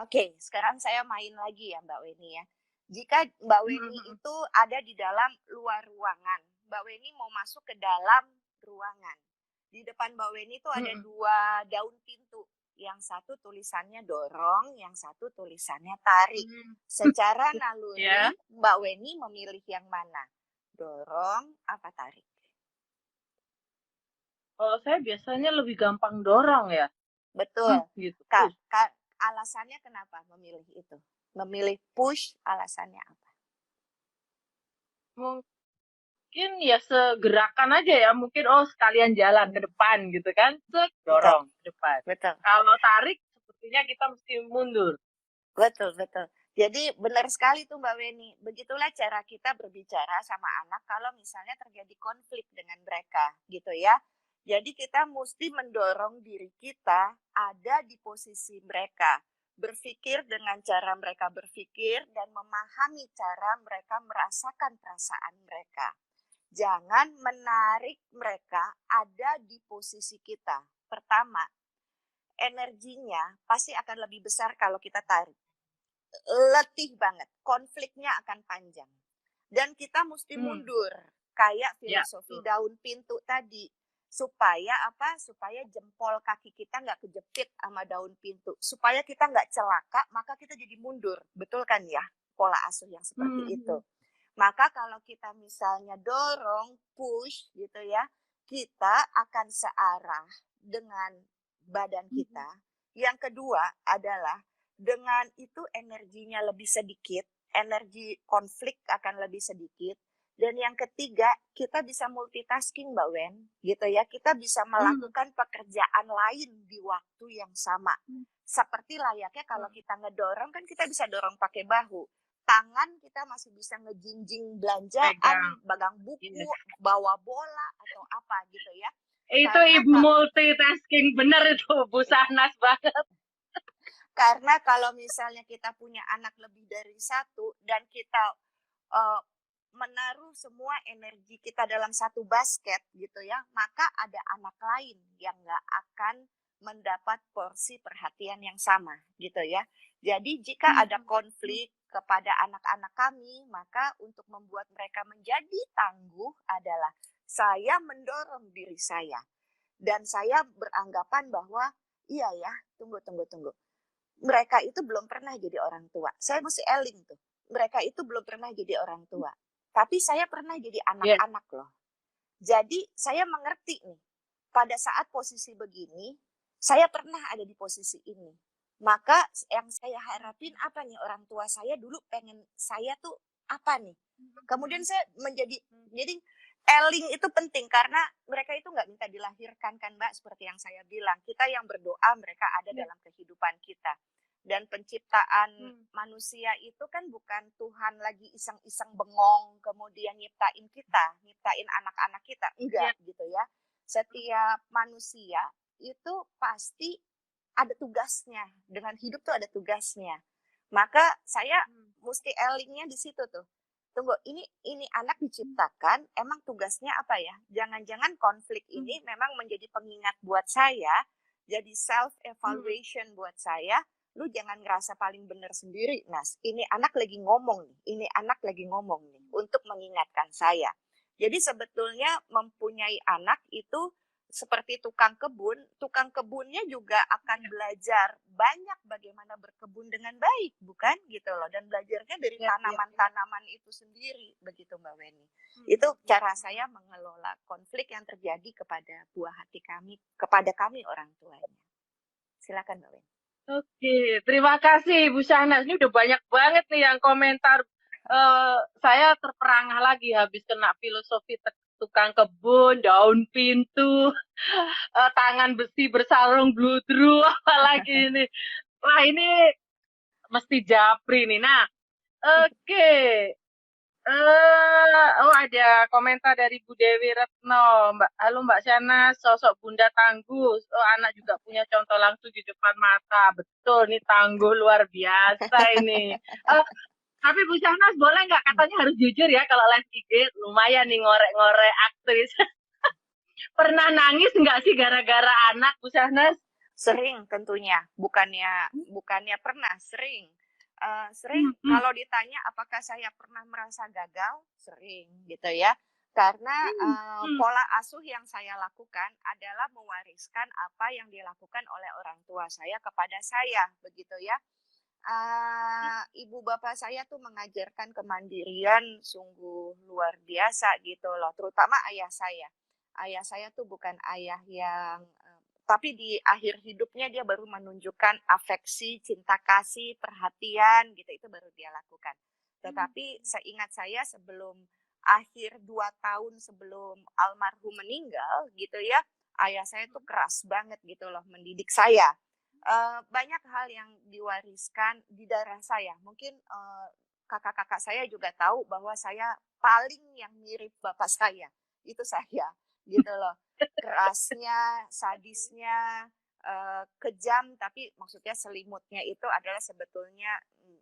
Oke, sekarang saya main lagi ya Mbak Weni ya. Jika Mbak Weni Mhm. itu ada di dalam luar ruangan, Mbak Weni mau masuk ke dalam ruangan. Di depan Mbak Weni itu ada Mhm. 2 daun pintu. Yang satu tulisannya dorong, yang satu tulisannya tarik. Mmm. Secara Ya. naluri, Mbak Weni memilih yang mana? Dorong apa tarik? Kalau saya biasanya lebih gampang dorong ya. Betul. Gitu. Kak, Kak, alasannya kenapa memilih itu? Memilih push alasannya apa? Mungkin ya segerakan aja ya, mungkin, oh sekalian jalan ke Hmm, depan gitu kan, betul, dorong ke depan. betul. Kalau tarik sepertinya kita mesti mundur. Betul, betul. Jadi benar sekali tuh Mbak Weni. Begitulah cara kita berbicara sama anak kalau misalnya terjadi konflik dengan mereka, gitu ya. Jadi kita mesti mendorong diri kita ada di posisi mereka, berpikir dengan cara mereka berpikir dan memahami cara mereka merasakan perasaan mereka. Jangan menarik mereka ada di posisi kita. Pertama, energinya pasti akan lebih besar kalau kita tarik, letih banget, konfliknya akan panjang. Dan kita mesti Mmm, mundur, kayak ya filosofi betul. daun pintu tadi. Supaya apa? Supaya jempol kaki kita nggak kejepit sama daun pintu. Supaya kita nggak celaka, maka kita jadi mundur. Betul kan ya? Pola asuh yang seperti itu. Mhm. Maka kalau kita misalnya dorong, push gitu ya, kita akan searah dengan badan Mhm. kita. Yang kedua adalah dengan itu energinya lebih sedikit, energi konflik akan lebih sedikit. Dan yang ketiga, kita bisa multitasking Mbak Wen, gitu ya. Kita bisa Mhm. melakukan pekerjaan lain di waktu yang sama. Mmm. Seperti layaknya kalau Mhm. kita ngedorong kan kita bisa dorong pakai bahu. Tangan kita masih bisa ngejinjing belanjaan, Pegang, bagang iya. buku, bawa bola atau apa gitu ya. Itu Karena ibu multitasking, bener itu, Bu iya, Sahnas banget. karena kalau misalnya kita punya anak lebih dari satu dan kita uh, menaruh semua energi kita dalam satu basket gitu ya, maka ada anak lain yang nggak akan mendapat porsi perhatian yang sama gitu ya. Jadi jika ada Mhm. konflik kepada anak-anak kami, maka untuk membuat mereka menjadi tangguh adalah saya mendorong diri saya. Dan saya beranggapan bahwa iya ya, tunggu, tunggu, tunggu. Mereka itu belum pernah jadi orang tua. Saya mesti eling tuh. Mereka itu belum pernah jadi orang tua. Tapi saya pernah jadi Iya. anak-anak loh. Jadi saya mengerti nih, pada saat posisi begini, saya pernah ada di posisi ini. Maka yang saya harapin apa nih, orang tua saya dulu pengen saya tuh apa nih. Kemudian saya menjadi, jadi eling itu penting karena mereka itu nggak minta dilahirkan kan Mbak, seperti yang saya bilang. Kita yang berdoa mereka ada Iya. dalam kehidupan kita. Dan penciptaan Mmm. manusia itu kan bukan Tuhan lagi iseng-iseng bengong kemudian nyiptain kita, nyiptain anak-anak kita. Enggak Iya. gitu ya. Setiap manusia itu pasti ada tugasnya. Dengan hidup tuh ada tugasnya. Maka saya Mmm. mesti elingnya di situ tuh. Tunggu, ini anak diciptakan, emang tugasnya apa ya? Jangan-jangan konflik Mhm. ini memang menjadi pengingat buat saya, jadi self Mhm. evaluation buat saya. Lu jangan ngerasa paling benar sendiri, Nas. Ini anak lagi ngomong nih, ini anak lagi ngomong nih untuk mengingatkan saya. Jadi sebetulnya mempunyai anak itu seperti tukang kebun, tukang kebunnya juga akan belajar banyak bagaimana berkebun dengan baik, bukan gitu loh. Dan belajarnya dari Iya, iya, iya. tanaman-tanaman itu sendiri, begitu Mbak Weni. Mhm. Itu cara saya mengelola konflik yang terjadi kepada buah hati kami, kepada kami orang tuanya. Silakan Mbak Weni. Oke, terima kasih Bu Syahnas. Ini udah banyak banget nih yang komentar. Saya terperangah lagi habis kena filosofi tukang kebun, daun pintu, tangan besi bersarung bludru, apalagi ini. Wah ini mesti japri nih. Nah, oke. Oh ada komentar dari Bu Dewi Retno. Halo Mbak Syana, sosok Bunda tangguh. Oh, anak juga punya contoh langsung di depan mata. Betul, nih tangguh luar biasa ini. Tapi Bu Syahnas boleh nggak katanya harus jujur ya kalau live IG lumayan nih ngorek-ngorek aktris. Pernah nangis nggak sih gara-gara anak Bu Syahnas? Sering tentunya, bukannya pernah, sering. Sering Hmm, hmm, kalau ditanya apakah saya pernah merasa gagal? Sering gitu ya. Karena, hmm, hmm, pola asuh yang saya lakukan adalah mewariskan apa yang dilakukan oleh orang tua saya kepada saya, begitu ya. Ibu bapak saya tuh mengajarkan kemandirian sungguh luar biasa gitu loh, terutama ayah saya. Ayah saya tuh bukan ayah yang tapi di akhir hidupnya dia baru menunjukkan afeksi, cinta kasih, perhatian gitu, itu baru dia lakukan. Tetapi seingat saya sebelum akhir 2 tahun sebelum almarhum meninggal gitu ya, ayah saya tuh keras banget gitu loh mendidik saya. Banyak hal yang diwariskan di darah saya. Mungkin, kakak-kakak saya juga tahu bahwa saya paling yang mirip bapak saya, itu saya, gitu loh. Kerasnya, sadisnya, kejam, tapi maksudnya selimutnya itu adalah sebetulnya,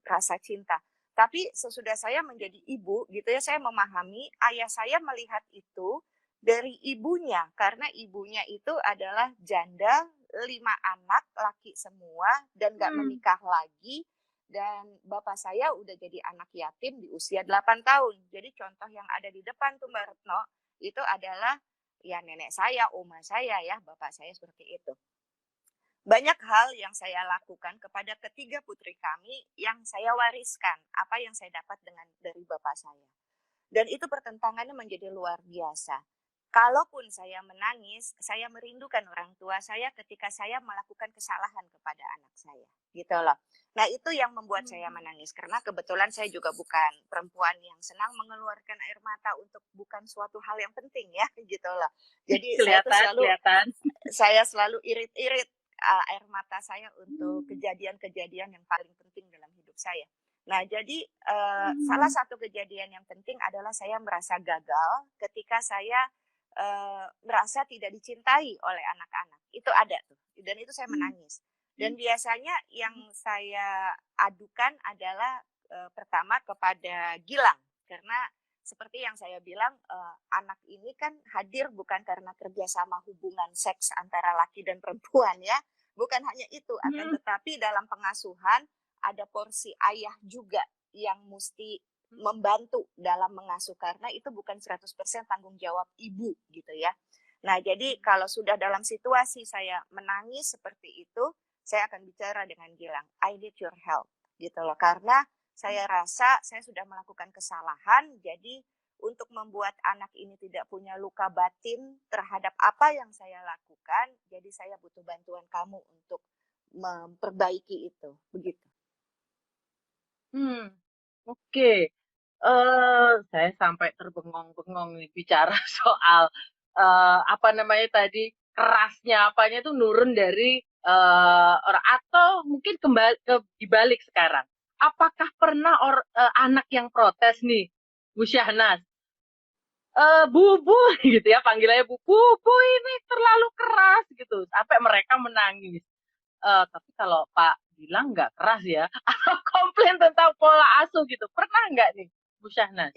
rasa cinta. Tapi sesudah saya menjadi ibu gitu ya, saya memahami ayah saya melihat itu dari ibunya, karena ibunya itu adalah janda 5 anak, laki semua, dan nggak hmm. menikah lagi. Dan bapak saya udah jadi anak yatim di usia 8 tahun. Jadi contoh yang ada di depan tuh Mbak Retno, itu adalah ya nenek saya, oma saya ya, bapak saya seperti itu. Banyak hal yang saya lakukan kepada ketiga putri kami yang saya wariskan, apa yang saya dapat dari bapak saya. Dan itu pertentangannya menjadi luar biasa. Kalaupun saya menangis, saya merindukan orang tua saya ketika saya melakukan kesalahan kepada anak saya, gitu loh. Nah, itu yang membuat saya menangis karena kebetulan saya juga bukan perempuan yang senang mengeluarkan air mata untuk bukan suatu hal yang penting ya, gitu loh. Jadi Kelihatan, kelihatan. saya selalu irit-irit air mata saya untuk kejadian-kejadian yang paling penting dalam hidup saya. Nah, jadi salah satu kejadian yang penting adalah saya merasa gagal ketika saya merasa tidak dicintai oleh anak-anak. Itu ada tuh, dan itu saya menangis. Dan biasanya yang saya adukan adalah pertama kepada Gilang, karena seperti yang saya bilang, anak ini kan hadir bukan karena kerjasama hubungan seks antara laki dan perempuan ya, bukan hanya itu, akan Hmm, tetapi dalam pengasuhan ada porsi ayah juga yang mesti membantu dalam mengasuh karena itu bukan 100% tanggung jawab ibu gitu ya. Nah, jadi kalau sudah dalam situasi saya menangis seperti itu, saya akan bicara dengan Gilang, I need your help gitu loh. Karena saya rasa saya sudah melakukan kesalahan, jadi untuk membuat anak ini tidak punya luka batin terhadap apa yang saya lakukan, jadi saya butuh bantuan kamu untuk memperbaiki itu, begitu. hmm. Oke. Saya sampai terbengong-bengong nih bicara soal apa namanya tadi kerasnya apanya itu nurun dari orang atau mungkin kembali ke dibalik sekarang. Apakah pernah anak yang protes nih, Bu Syahnas, bubu gitu ya panggilannya bubu ini terlalu keras gitu sampai mereka menangis. Tapi kalau Pak bilang nggak keras ya, atau komplain tentang pola asuh gitu, pernah nggak nih, Bu Syahnas?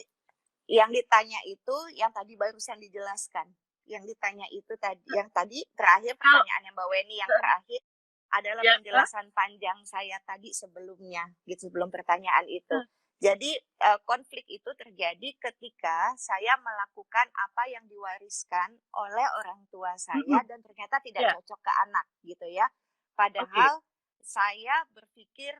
Yang ditanya itu yang tadi barusan dijelaskan. Yang ditanya itu tadi, yang tadi terakhir Kalau pertanyaan Mbak Weni yang terakhir adalah ya, penjelasan panjang saya tadi sebelumnya, gitu sebelum pertanyaan itu. Jadi konflik itu terjadi ketika saya melakukan apa yang diwariskan oleh orang tua saya dan ternyata tidak ya, cocok ke anak, gitu ya. oke. Padahal saya berpikir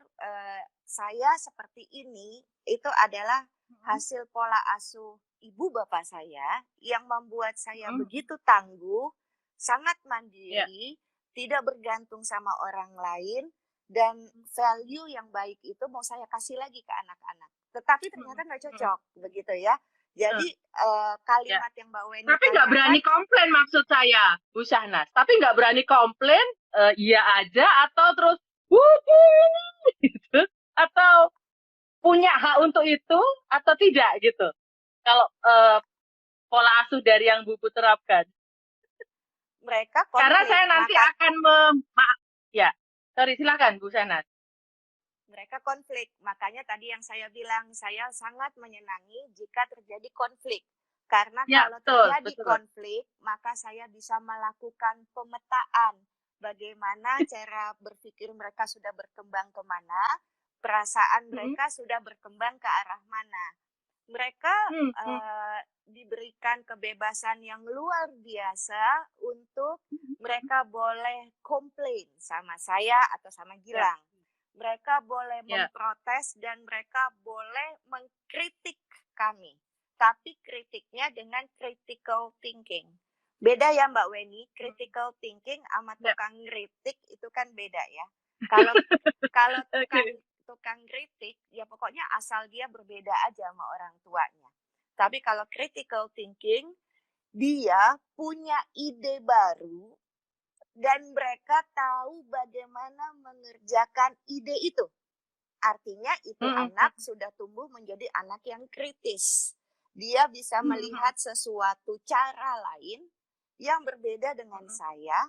saya seperti ini itu adalah hasil pola asuh ibu bapak saya yang membuat saya begitu tangguh, sangat Ya, mandiri, tidak bergantung sama orang lain, dan value yang baik itu mau saya kasih lagi ke anak-anak. Tetapi ternyata nggak cocok, begitu ya. Jadi ya. kalimat yang Mbak Weni Tapi nggak berani tanyakan, komplain maksud saya, Bu Syahnas. Tapi nggak berani komplain, iya aja atau terus wubu gitu, atau punya hak untuk itu atau tidak gitu. Kalau pola asuh dari yang Bubu terapkan. mereka Karena konflik, saya nanti maka akan ya. Sorry, silakan Bu Syahnas. mereka konflik. Makanya tadi yang saya bilang, saya sangat menyenangi jika terjadi konflik. Karena Ya, kalau betul, terjadi betul. konflik, maka saya bisa melakukan pemetaan. bagaimana cara berpikir mereka sudah berkembang kemana, perasaan Mhm. mereka sudah berkembang ke arah mana. Mereka Mhm. diberikan kebebasan yang luar biasa untuk Mhm. mereka boleh komplain sama saya atau sama Ya, Gilang. Mereka boleh ya. memprotes dan mereka boleh mengkritik kami. Tapi kritiknya dengan critical thinking. Beda ya Mbak Weni, Hmm. critical thinking sama Ya. tukang kritik itu kan beda ya. Kalau kalau tukang Oke. tukang kritik ya pokoknya asal dia berbeda aja sama orang tuanya. Tapi kalau critical thinking dia punya ide baru dan mereka tahu bagaimana mengerjakan ide itu. Artinya itu Mhm. anak sudah tumbuh menjadi anak yang kritis. Dia bisa Mhm. melihat sesuatu cara lain yang berbeda dengan Mhm. saya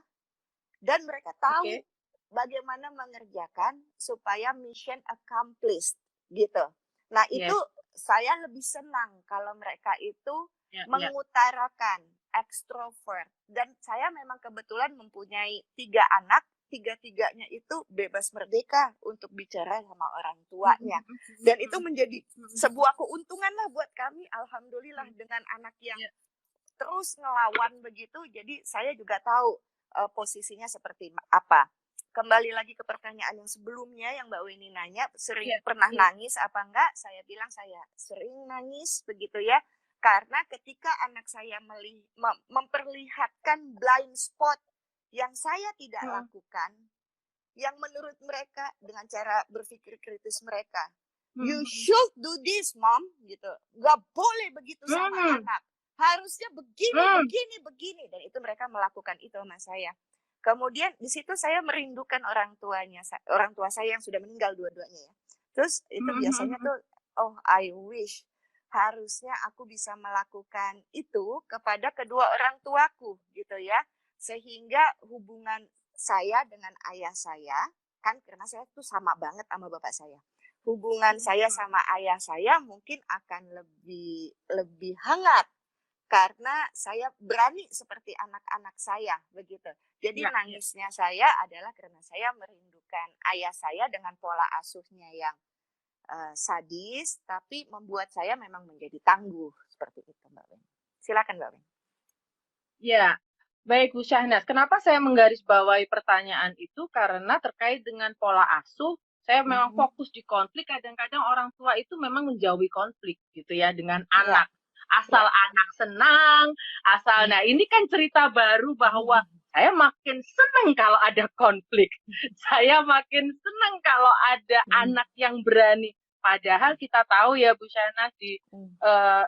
dan mereka tahu Oke. bagaimana mengerjakan supaya mission accomplished gitu. Nah, itu Yes. saya lebih senang kalau mereka itu Ya, ya. mengutarakan ekstrovert dan saya memang kebetulan mempunyai 3 anak, tiga-tiganya itu bebas merdeka untuk bicara sama orang Mhm. tuanya. Mhm. Dan itu Mhm. menjadi Mhm. sebuah keuntungan lah buat kami, alhamdulillah Mhm. dengan anak yang Ya. terus ngelawan begitu. Jadi saya juga tahu posisinya seperti apa. Kembali lagi ke pertanyaan yang sebelumnya yang Mbak Weni nanya, sering Iya, pernah iya. nangis apa enggak? Saya bilang saya sering nangis begitu ya. Karena ketika anak saya memperlihatkan blind spot yang saya tidak Mhm. lakukan, yang menurut mereka dengan cara berpikir kritis mereka, you Mhm. should do this, mom, gitu. Gak boleh begitu sama Mhm. anak. Harusnya begini, Mhm. begini, begini. Dan itu mereka melakukan itu sama saya. Kemudian di situ saya merindukan orang tuanya, orang tua saya yang sudah meninggal dua-duanya ya. Terus itu Mhm. biasanya Mhm. tuh, oh I wish harusnya aku bisa melakukan itu kepada kedua orang tuaku gitu ya. Sehingga hubungan saya dengan ayah saya, kan karena saya tuh sama banget sama bapak saya. Hubungan saya Mhm. sama ayah saya mungkin akan lebih lebih hangat karena saya berani seperti anak-anak saya begitu. Jadi Ya, ya. nangisnya saya adalah karena saya merindukan ayah saya dengan pola asuhnya yang sadis, tapi membuat saya memang menjadi tangguh seperti itu, Mbak Wen. Silakan, Mbak Wen. Ya. Baik, Bu Syahnas. Kenapa saya menggarisbawahi pertanyaan itu? Karena terkait dengan pola asuh, saya memang Mhm. fokus di konflik. Kadang-kadang orang tua itu memang menjauhi konflik gitu ya dengan Iya, anak. Asal iya. anak senang, asal. Nah, ini kan cerita baru bahwa saya makin senang kalau ada konflik. Saya makin senang kalau ada anak yang berani. Padahal kita tahu ya Bu Syahnas di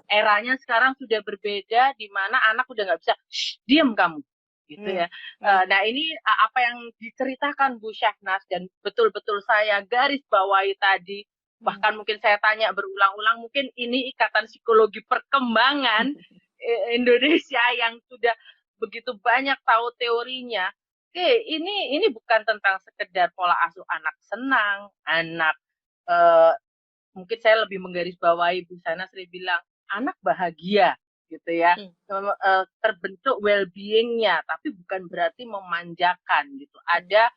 eranya sekarang sudah berbeda di mana anak udah nggak bisa, "Shh, diem kamu," gitu ya. Nah ini apa yang diceritakan Bu Syahnas dan betul-betul saya garis bawahi tadi, bahkan mungkin saya tanya berulang-ulang, mungkin ini ikatan psikologi perkembangan Indonesia yang sudah begitu banyak tahu teorinya. Oke, ini bukan tentang sekedar pola asuh anak senang, anak eh, mungkin saya lebih menggarisbawahi Bu Sana sering bilang anak bahagia gitu ya, terbentuk well-being-nya, tapi bukan berarti memanjakan gitu. Ada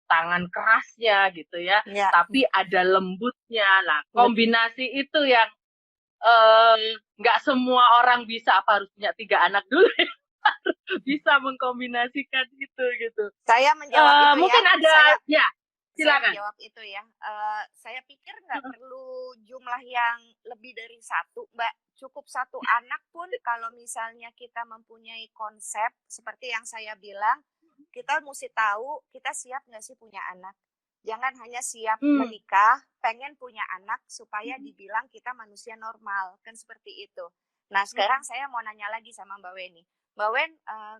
tangan kerasnya gitu ya, Ya. tapi ada lembutnya. Nah, Betul. kombinasi itu yang nggak semua orang bisa, apa harus punya 3 anak dulu ya? Bisa mengkombinasikan itu gitu. Saya menjawab itu ya. Mungkin ada, ya Saya silakan. menjawab itu ya. Saya pikir nggak perlu jumlah yang lebih dari satu, Mbak. Cukup satu anak pun kalau misalnya kita mempunyai konsep seperti yang saya bilang, kita mesti tahu kita siap nggak sih punya anak. Jangan hanya siap Hmm. menikah, pengen punya anak supaya dibilang kita manusia normal. Kan seperti itu. Nah, sekarang saya mau nanya lagi sama Mbak Weni. Mbak Wen,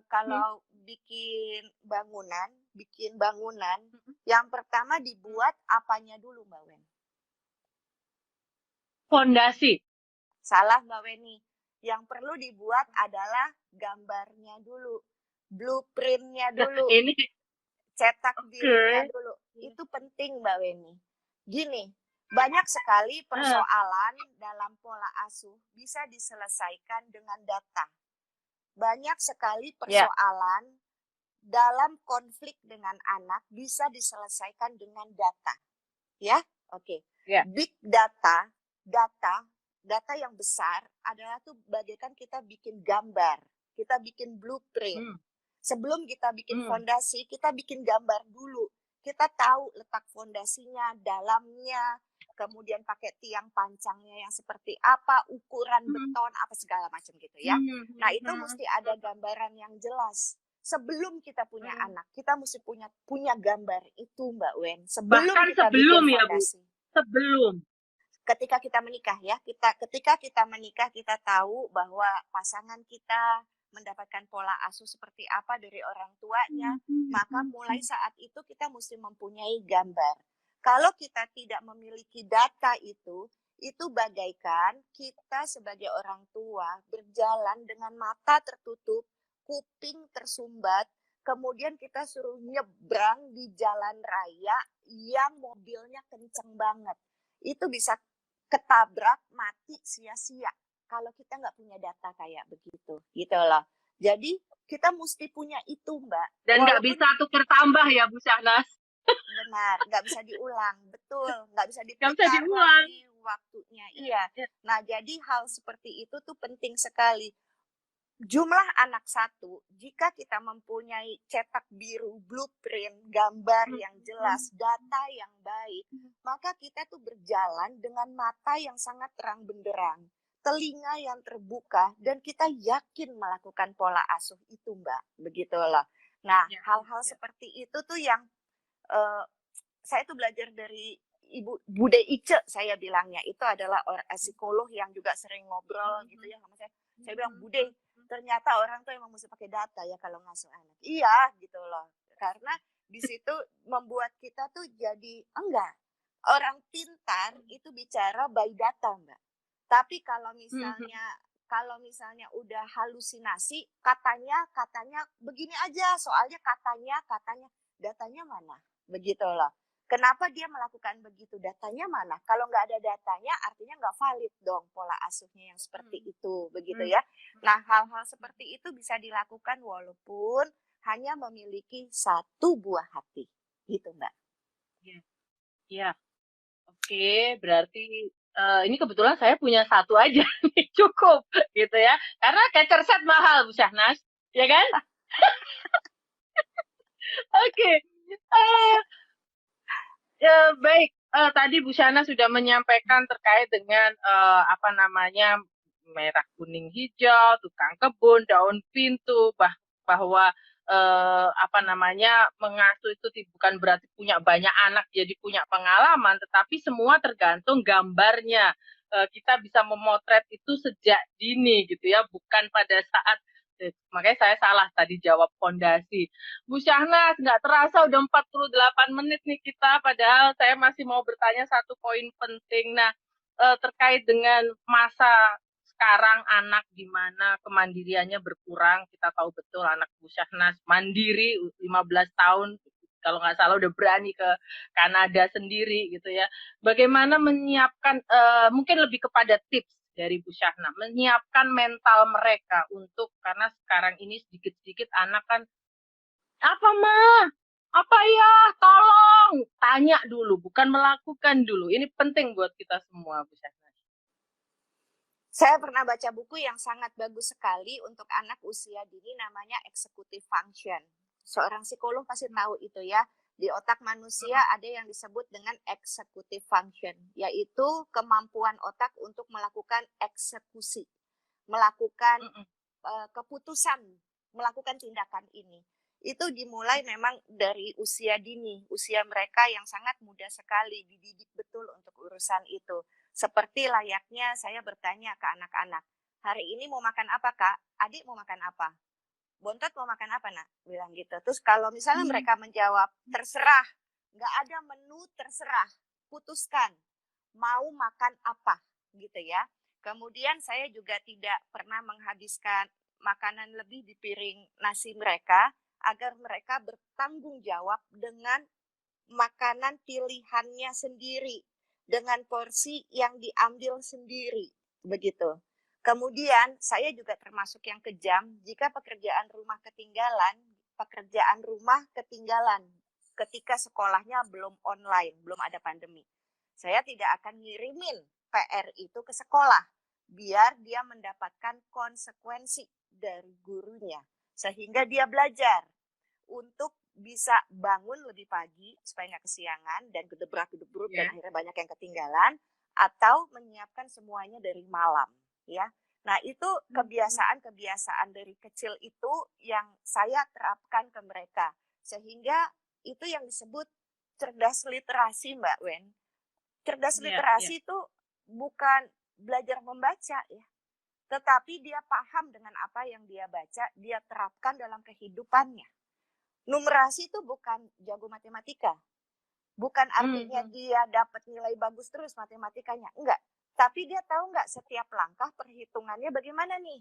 kalau bikin bangunan, yang pertama dibuat apanya dulu, Mbak Wen? Fondasi. Salah, Mbak Weni. Yang perlu dibuat adalah gambarnya dulu, blueprint-nya dulu, Ini cetak birunya oke. dulu. Itu penting, Mbak Weni. Gini, banyak sekali Heeh. persoalan dalam pola asuh bisa diselesaikan dengan data. Banyak sekali Ya. persoalan dalam konflik dengan anak bisa diselesaikan dengan data. Ya, oke. Ya. Big data, data yang besar adalah tuh bagaikan kita bikin gambar, kita bikin blueprint. Sebelum kita bikin fondasi, kita bikin gambar dulu. Kita tahu letak fondasinya, dalamnya, kemudian pakai tiang pancangnya yang seperti apa, ukuran beton, apa segala macam gitu ya. Nah, itu mesti ada gambaran yang jelas. Sebelum kita punya anak, kita mesti punya gambar itu, Mbak Wen. Bahkan kita sebelum bikin ya, Bu. fondasi. Sebelum. Ketika kita menikah ya, ketika kita menikah, kita tahu bahwa pasangan kita mendapatkan pola asuh seperti apa dari orang tuanya, maka mulai saat itu kita mesti mempunyai gambar. Kalau kita tidak memiliki data itu bagaikan kita sebagai orang tua berjalan dengan mata tertutup, kuping tersumbat, kemudian kita suruh nyebrang di jalan raya yang mobilnya kenceng banget. Itu bisa ketabrak, mati, sia-sia kalau kita nggak punya data kayak begitu, gitu loh. Jadi kita mesti punya itu, Mbak. Dan nggak bisa tukar tambah ya, Bu Syahnas. Benar, nggak bisa diulang, betul, nggak bisa diputar lagi waktunya. Iya. Nah, jadi hal seperti itu tuh penting sekali. Jumlah anak satu, jika kita mempunyai cetak biru, blueprint, gambar yang jelas, data yang baik, maka kita tuh berjalan dengan mata yang sangat terang benderang, telinga yang terbuka, dan kita yakin melakukan pola asuh itu, Mbak. Begitu loh. Nah, hal-hal seperti itu tuh yang saya tuh belajar dari Ibu Bude Ice, saya bilangnya. Itu adalah psikolog yang juga sering ngobrol gitu ya sama saya. Saya bilang, Bude, ternyata orang tuh emang mesti pakai data ya kalau ngasuh anak. Iya gitu loh. Karena di situ membuat kita tuh jadi enggak. Orang pintar itu bicara by data, Mbak. Tapi kalau misalnya udah halusinasi, katanya begini aja, soalnya katanya datanya mana? Begitu loh. Kenapa dia melakukan begitu? Datanya mana? Kalau nggak ada datanya, artinya nggak valid dong pola asuhnya yang seperti itu, begitu ya. Nah, hal-hal seperti itu bisa dilakukan walaupun hanya memiliki satu buah hati, gitu, Mbak. Iya. Oke, berarti ini kebetulan saya punya satu aja nih, cukup, gitu ya. Karena catcher set mahal, Bu Syahnas, ya kan? Oke. Baik, tadi Bu Syahnas sudah menyampaikan terkait dengan merah kuning hijau, tukang kebun, daun pintu, bahwa mengasuh itu bukan berarti punya banyak anak jadi punya pengalaman, tetapi semua tergantung gambarnya. Kita bisa memotret itu sejak dini gitu ya, bukan pada saat makanya saya salah tadi jawab fondasi. Bu Syahnas, nggak terasa udah 48 menit nih kita, padahal saya masih mau bertanya satu poin penting. Nah, terkait dengan masa sekarang anak di mana kemandiriannya berkurang, kita tahu betul anak Bu Syahnas mandiri 15 tahun, kalau nggak salah udah berani ke Kanada sendiri gitu ya. Bagaimana menyiapkan, mungkin lebih kepada tips dari Bu Syahna, menyiapkan mental mereka untuk, karena sekarang ini sedikit-sedikit anak kan, apa mah? Apa ya? Tolong! Tanya dulu, bukan melakukan dulu. Ini penting buat kita semua, Bu Syahna. Saya pernah baca buku yang sangat bagus sekali untuk anak usia dini, namanya Executive Function. Seorang psikolog pasti tahu itu ya. Di otak manusia ada yang disebut dengan executive function, yaitu kemampuan otak untuk melakukan eksekusi, melakukan keputusan, melakukan tindakan ini. Itu dimulai memang dari usia dini, usia mereka yang sangat muda sekali, dididik betul untuk urusan itu. Seperti layaknya saya bertanya ke anak-anak, hari ini mau makan apa, Kak? Adik mau makan apa? Bontot mau makan apa, Nak? Bilang gitu. Terus kalau misalnya mereka menjawab, terserah. Nggak ada menu, terserah. Putuskan. Mau makan apa? Gitu ya. Kemudian saya juga tidak pernah menghabiskan makanan lebih di piring nasi mereka, agar mereka bertanggung jawab dengan makanan pilihannya sendiri, dengan porsi yang diambil sendiri. Begitu. Kemudian saya juga termasuk yang kejam, jika pekerjaan rumah ketinggalan, pekerjaan rumah ketinggalan ketika sekolahnya belum online, belum ada pandemi. Saya tidak akan ngirimin PR itu ke sekolah biar dia mendapatkan konsekuensi dari gurunya sehingga dia belajar untuk bisa bangun lebih pagi supaya nggak kesiangan dan gedebrak-gedebruk dan Ya. akhirnya banyak yang ketinggalan, atau menyiapkan semuanya dari malam, ya. Nah, itu kebiasaan-kebiasaan dari kecil itu yang saya terapkan ke mereka. Sehingga itu yang disebut cerdas literasi, Mbak Wen. Cerdas Iya, iya. literasi itu bukan belajar membaca ya, tetapi dia paham dengan apa yang dia baca, dia terapkan dalam kehidupannya. Numerasi itu bukan jago matematika. Bukan artinya Mhm. dia dapat nilai bagus terus matematikanya. Enggak. Tapi dia tahu nggak setiap langkah perhitungannya bagaimana nih.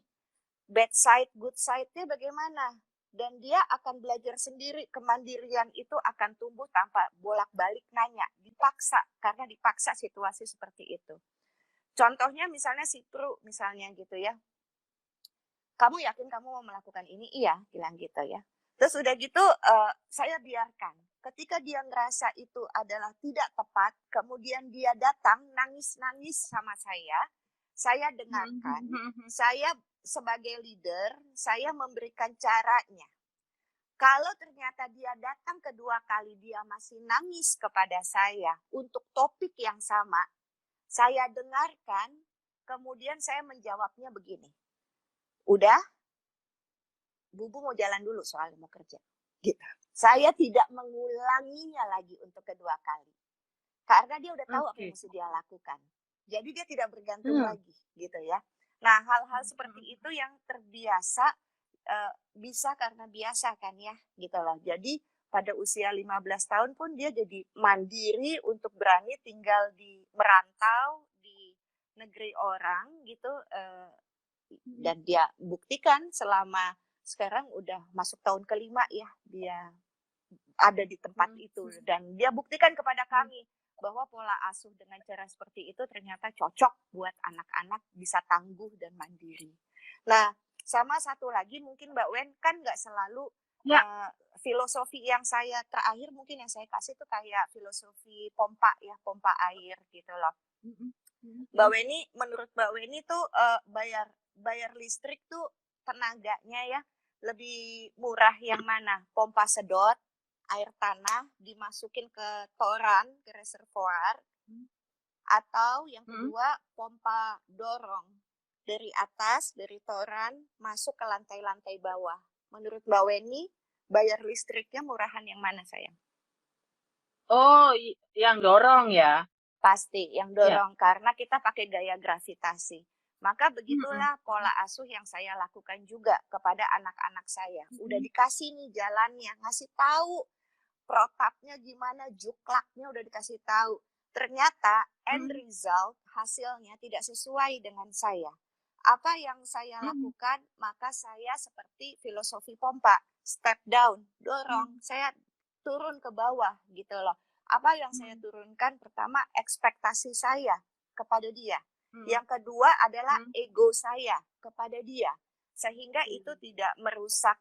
Bad side, good side-nya bagaimana. Dan dia akan belajar sendiri. Kemandirian itu akan tumbuh tanpa bolak-balik nanya. Dipaksa. Karena dipaksa situasi seperti itu. Contohnya misalnya si Pru misalnya gitu ya. Kamu yakin kamu mau melakukan ini? Iya, bilang gitu ya. Terus udah gitu saya biarkan. Ketika dia ngerasa itu adalah tidak tepat, kemudian dia datang nangis-nangis sama saya dengarkan, Mhm. saya sebagai leader, saya memberikan caranya. Kalau ternyata dia datang kedua kali dia masih nangis kepada saya untuk topik yang sama, saya dengarkan, kemudian saya menjawabnya begini. Udah, Bubu mau jalan dulu soalnya mau kerja. Gitu. Saya tidak mengulanginya lagi untuk kedua kali. Karena dia udah tahu apa yang Oke. mesti dia lakukan. Jadi dia tidak bergantung Hmm. lagi gitu ya. Nah, hal-hal seperti itu yang terbiasa bisa karena biasa kan ya gitu loh. Jadi pada usia 15 tahun pun dia jadi mandiri untuk berani tinggal di merantau di negeri orang gitu dan dia buktikan selama sekarang udah masuk tahun kelima ya dia ada di tempat itu dan dia buktikan kepada kami bahwa pola asuh dengan cara seperti itu ternyata cocok buat anak-anak bisa tangguh dan mandiri. Nah, sama satu lagi mungkin Mbak Wen kan nggak selalu Ya. filosofi yang saya terakhir mungkin yang saya kasih tuh kayak filosofi pompa ya, pompa air gitu loh. Mbak Weni, menurut Mbak Weni tuh bayar bayar listrik tuh tenaganya ya lebih murah yang mana? Pompa sedot, air tanah dimasukin ke toran, ke reservoir, atau yang kedua pompa dorong dari atas, dari toran masuk ke lantai-lantai bawah. Menurut Mbak Weni, bayar listriknya murahan yang mana sayang? Oh, yang dorong ya? Pasti yang Ya. dorong karena kita pakai gaya gravitasi. Maka Mhm. begitulah pola asuh yang saya lakukan juga kepada anak-anak saya. Udah dikasih nih jalannya, ngasih tahu protapnya gimana, juklaknya udah dikasih tahu. Ternyata end result hasilnya tidak sesuai dengan saya. Apa yang saya lakukan, maka saya seperti filosofi pompa, step down, dorong, saya turun ke bawah gitu loh. Apa yang saya turunkan? Pertama, ekspektasi saya kepada dia. Yang kedua adalah ego saya kepada dia. Sehingga itu tidak merusak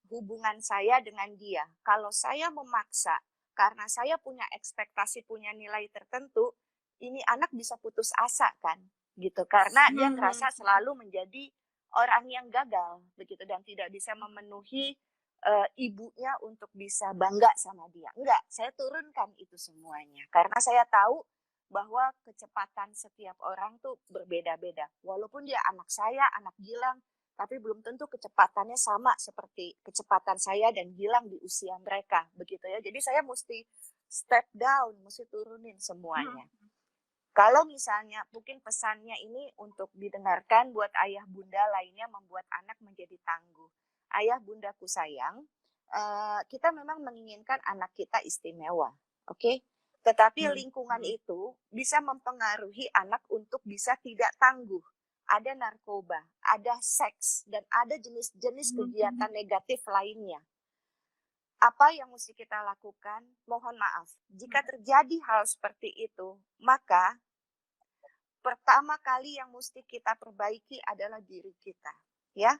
hubungan saya dengan dia. Kalau saya memaksa karena saya punya ekspektasi, punya nilai tertentu, ini anak bisa putus asa kan, gitu. Karena dia ngerasa selalu menjadi orang yang gagal, begitu, dan tidak bisa memenuhi ibunya untuk bisa bangga sama dia. Enggak, saya turunkan itu semuanya. Karena saya tahu bahwa kecepatan setiap orang tuh berbeda-beda. Walaupun dia anak saya, anak Gilang, tapi belum tentu kecepatannya sama seperti kecepatan saya dan Gilang di usia mereka, begitu ya. Jadi saya mesti step down, mesti turunin semuanya. Kalau misalnya mungkin pesannya ini untuk didengarkan buat ayah bunda lainnya membuat anak menjadi tangguh. Ayah bundaku sayang, kita memang menginginkan anak kita istimewa, oke? Tetapi lingkungan itu bisa mempengaruhi anak untuk bisa tidak tangguh. Ada narkoba, ada seks, dan ada jenis-jenis kegiatan negatif lainnya. Apa yang mesti kita lakukan? Mohon maaf, jika terjadi hal seperti itu, maka pertama kali yang mesti kita perbaiki adalah diri kita, ya.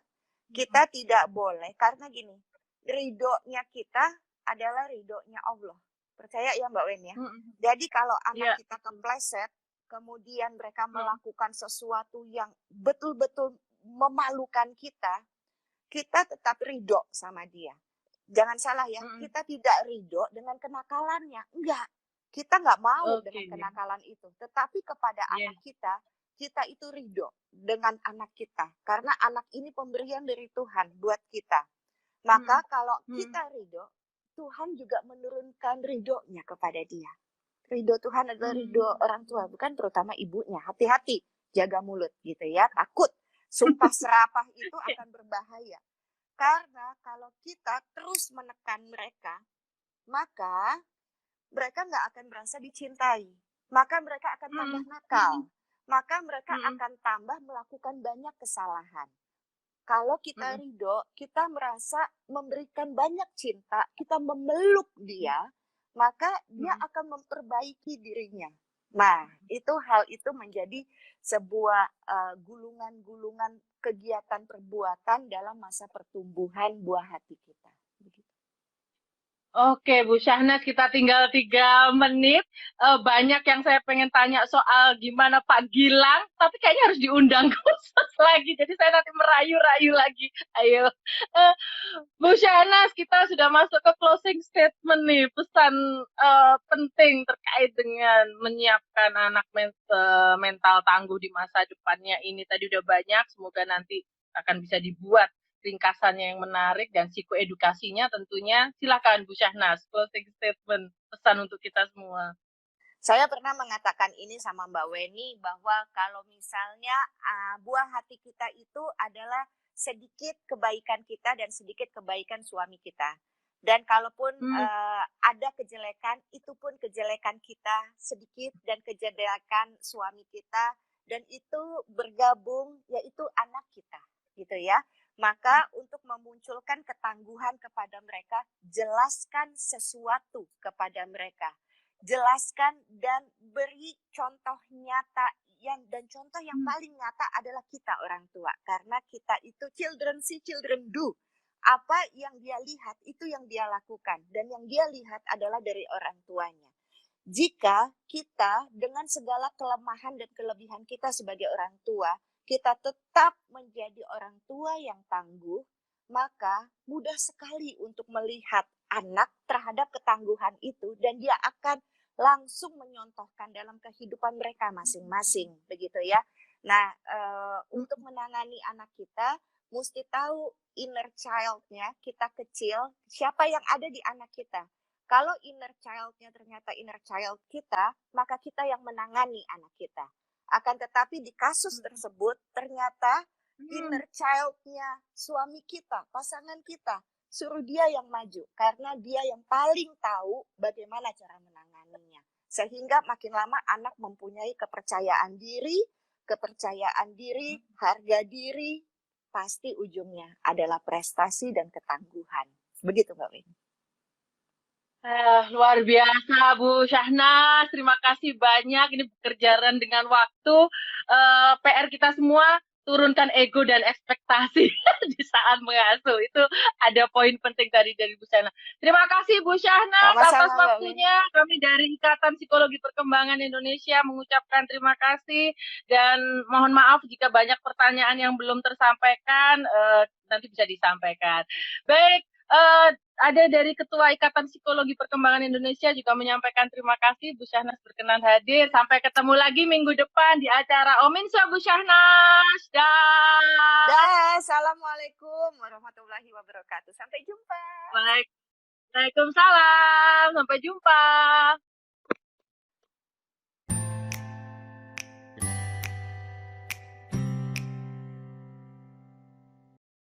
Kita tidak boleh karena gini, ridhonya kita adalah ridhonya Allah. Percaya ya Mbak Wen ya? Mm-mm. Jadi kalau anak Iya. kita kepleset, kemudian mereka Mm-mm. melakukan sesuatu yang betul-betul memalukan kita tetap ridho sama dia. Jangan salah ya, Mm-mm. kita tidak ridho dengan kenakalannya. Enggak, kita nggak mau dengan Oke. kenakalan itu. Tetapi kepada Iya. anak kita itu ridho dengan anak kita. Karena anak ini pemberian dari Tuhan buat kita. Mm-mm. Maka kalau Mm-mm. kita ridho, Tuhan juga menurunkan ridhonya kepada dia. Ridho Tuhan adalah ridho Mm-mm. orang tua, bukan terutama ibunya. Hati-hati, jaga mulut gitu ya, takut. Sumpah serapah itu akan berbahaya. Karena kalau kita terus menekan mereka, maka mereka nggak akan merasa dicintai. Maka mereka akan tambah Mm-mm. nakal. Maka mereka Mm-mm. akan tambah melakukan banyak kesalahan. Kalau kita Mm-mm. ridho, kita merasa memberikan banyak cinta, kita memeluk dia, maka dia Mm-mm. akan memperbaiki dirinya. Nah, hal itu menjadi sebuah gulungan-gulungan kegiatan perbuatan dalam masa pertumbuhan buah hati kita. Begitu. Oke, Bu Syahnas, kita tinggal 3 menit. Banyak yang saya pengen tanya soal gimana Pak Gilang, tapi kayaknya harus diundang khusus lagi. Jadi saya nanti merayu-rayu lagi. Ayo. Eh, Bu Syahnas, kita sudah masuk ke closing statement nih. Pesan penting terkait dengan menyiapkan anak mental tangguh di masa depannya ini. Tadi udah banyak, semoga nanti akan bisa dibuat ringkasannya yang menarik dan psikoedukasinya tentunya. Silakan Bu Syahnas, closing statement, pesan untuk kita semua. Saya pernah mengatakan ini sama Mbak Weni bahwa kalau misalnya buah hati kita itu adalah sedikit kebaikan kita dan sedikit kebaikan suami kita. Dan kalaupun ada kejelekan, itu pun kejelekan kita sedikit dan kejelekan suami kita, dan itu bergabung yaitu anak kita, gitu ya. Maka untuk memunculkan ketangguhan kepada mereka, jelaskan sesuatu kepada mereka. Jelaskan dan beri contoh nyata dan contoh yang paling nyata adalah kita orang tua, karena kita itu children see children do. Apa yang dia lihat itu yang dia lakukan, dan yang dia lihat adalah dari orang tuanya. Jika kita dengan segala kelemahan dan kelebihan kita sebagai orang tua, kita tetap menjadi orang tua yang tangguh, maka mudah sekali untuk melihat anak terhadap ketangguhan itu, dan dia akan langsung menyontohkan dalam kehidupan mereka masing-masing, begitu ya. Nah, untuk menangani anak kita, mesti tahu inner child-nya kita kecil, siapa yang ada di anak kita. Kalau inner child-nya ternyata inner child kita, maka kita yang menangani anak kita. Akan tetapi di kasus tersebut, ternyata inner child-nya suami kita, pasangan kita, suruh dia yang maju, karena dia yang paling tahu bagaimana cara menanganinya. Sehingga makin lama anak mempunyai kepercayaan diri, harga diri, pasti ujungnya adalah prestasi dan ketangguhan. Begitu Mbak Win. Luar biasa Bu Syahnas, terima kasih banyak. Ini bekerjaan dengan waktu. PR kita semua, turunkan ego dan ekspektasi di saat mengasuh. Itu ada poin penting tadi dari Bu Syahnas. Terima kasih Bu Syahnas atas waktunya. Kami dari Ikatan Psikologi Perkembangan Indonesia mengucapkan terima kasih. Dan mohon maaf jika banyak pertanyaan yang belum tersampaikan, nanti bisa disampaikan. Baik, ada dari Ketua Ikatan Psikologi Perkembangan Indonesia juga menyampaikan terima kasih Bu Syahnas berkenan hadir. Sampai ketemu lagi minggu depan di acara Ominsa Bu Syahnas. Dah, assalamualaikum warahmatullahi wabarakatuh. Sampai jumpa. Waalaikumsalam. Sampai jumpa.